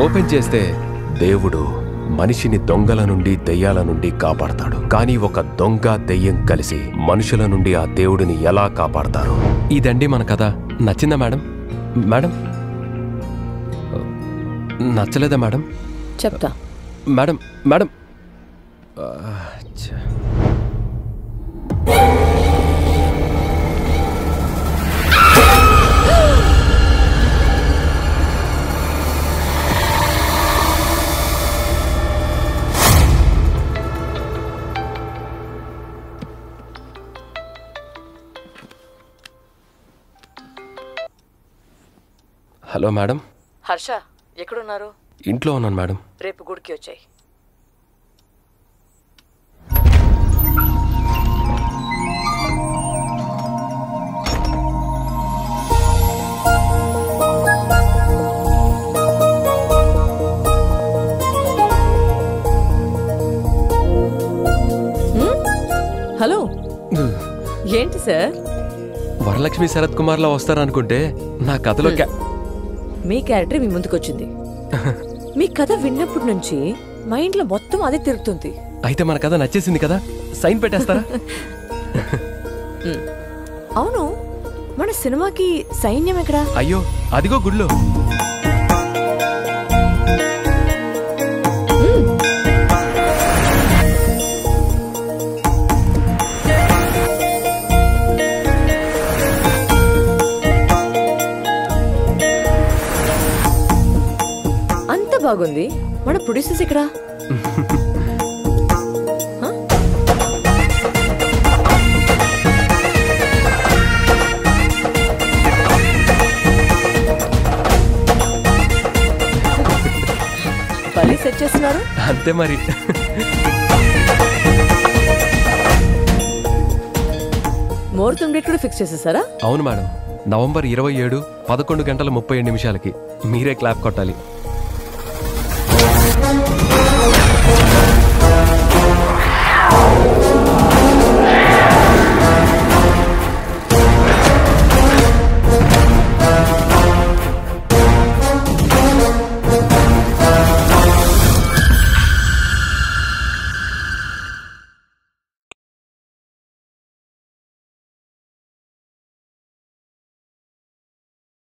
Open చేస్తే దేవుడు మనిషిని దొంగల నుండి దెయ్యాల నుండి కాపాడతాడు. కానీ ఒక దొంగ దెయ్యం కలిసి మనుషుల నుండి ఆ దేవుడిని ఎలా కాపాడతారు? ఇదండి మన కథ. నచ్చిందా మేడం? మేడం నచ్చలేదా మేడం? చెప్తా. Madam madam hello madam. Harsha ఎక్కడున్నారు? ఇంట్లో ఉన్నాను మేడం. రేపు గుడికి వచ్చాయి. హలో, ఏంటి సార్? వరలక్ష్మి శరత్ కుమార్ లా వస్తారనుకుంటే నా కథలో మీ క్యారెక్టర్ మీ ముందుకొచ్చింది. మీ కథ విన్నప్పటి నుంచి మైండ్ లో మొత్తం అదే తిరుగుతుంది. అయితే మన కథ నచ్చేసింది కదా, సైన్ పెట్టేస్తారా? అవును, మన సినిమాకి సైన్యం ఎక్కడా? అయ్యో అదిగో గుడిలో. బాగుంది. మన ప్రొడ్యూసర్స్ ఇక్కడ. పల్లి సెట్ చేస్తున్నారు అంతే మరి. ముహూర్తం డేట్ కూడా ఫిక్స్ చేసేసారా? అవును మేడం, నవంబర్ 27 11:37 మీరే క్లాప్ కొట్టాలి.